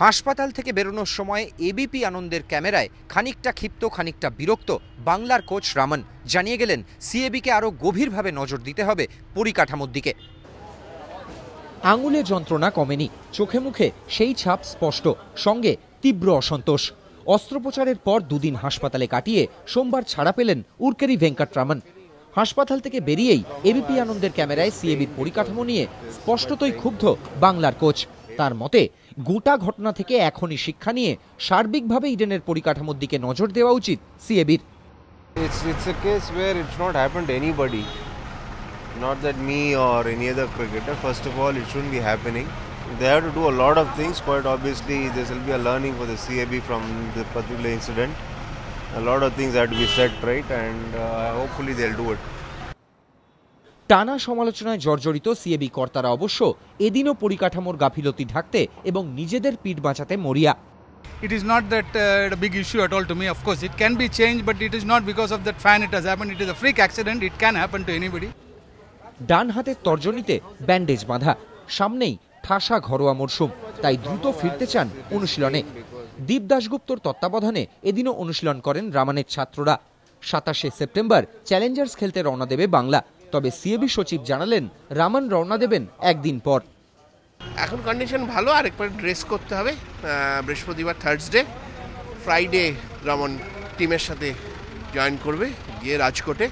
হাসপাতাল থেকে বেরোনোর সময় এবিপি আনন্দের ক্যামেরায় খানিকটা ক্ষিপ্ত খানিকটা বিরক্ত বাংলার কোচ রামন জানিয়ে গেলেন সিএবিকে আরও গভীরভাবে নজর দিতে হবে পরিকাঠামোর দিকে। আঙুলে যন্ত্রণা কমেনি, চোখে মুখে সেই ছাপ স্পষ্ট, সঙ্গে তীব্র অসন্তোষ। অস্ত্রোপচারের পর দুদিন হাসপাতালে কাটিয়ে সোমবার ছাড়া পেলেন উরকেরি ভেঙ্কটরামন। হাসপাতাল থেকে বেরিয়েই এবিপি আনন্দের ক্যামেরায় সিএবির পরিকাঠামো নিয়ে স্পষ্টতই ক্ষুব্ধ বাংলার কোচ। তার মতে গোটা ঘটনা থেকে এখনই শিক্ষা নিয়ে সার্বিকভাবে ইডেনের পরিকাঠামোর দিকে নজর দেওয়া উচিত সিএবির। It's a case where it's not happened to anybody, not that me or any other cricketer. First of all, it shouldn't be happening. They have to do a lot of things. Quite obviously, there will be a learning for the CAB from the particular incident. A lot of things have to be set right, and hopefully they'll do it. টানা সমালোচনায় জর্জরিত CAB কর্তারা অবশ্য এদিনও পরিকাঠামোর গাফিলতি ঢাকতে এবং নিজেদের পিঠ বাঁচাতে মরিয়া। It is not that a big issue at all to me. Of course, it can be changed, but it is not because of that fan it has happened. It is a freak accident. It can happen to anybody. ডান হাতের তর্জনীতে bandage বাঁধা, সামনেই ঠাসা ঘরোয়া মরশুম, তাই দ্রুত ফিরতে চান অনুশীলনে। দীপ দাশগুপ্তর তত্ত্বাবধানে এদিনও অনুশীলন করেন রামানের ছাত্ররা। 27শে সেপ্টেম্বর চ্যালেঞ্জার্স খেলতে রওনা দেবে বাংলা। তবে সিএবি সচিব জানালেন রামান রওনা দেবেন একদিন পর। এখন কন্ডিশন ভালো, আরেকবার ড্রেস করতে হবে। বৃহস্পতিবার থার্সডে, ফ্রাইডে রামন টিমের সাথে জয়েন করবে, গিয়ে রাজকোটে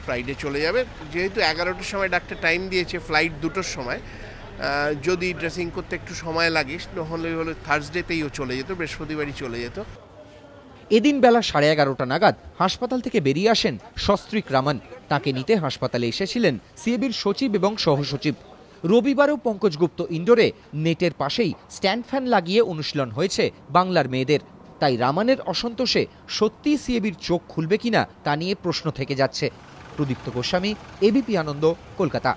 ফ্রাইডে চলে যাবে। যেহেতু 11টার সময় ডাক্তার টাইম দিয়েছে, ফ্লাইট 2টোর সময়, যদি ড্রেসিং করতে একটু সময় লাগে হলে থার্সডেতেইও চলে যেত, বৃহস্পতিবারই চলে যেত। এদিন বেলা 11:30 নাগাদ হাসপাতাল থেকে বেরিয়ে আসেন সস্ত্রীক রামান। তাকে নিতে হাসপাতালে এসেছিলেন সিএবির সচিব এবং সহসচিব। রবিবারেও পঙ্কজ গুপ্ত ইন্ডোরে নেটের পাশেই স্ট্যান্ড ফ্যান লাগিয়ে অনুশীলন হয়েছে বাংলার মেয়েদের। তাই রামানের অসন্তোষে সত্যি সিএবির চোখ খুলবে কিনা তা নিয়ে প্রশ্ন থেকে যাচ্ছে। প্রদীপ্ত গোস্বামী, এবিপি আনন্দ, কলকাতা।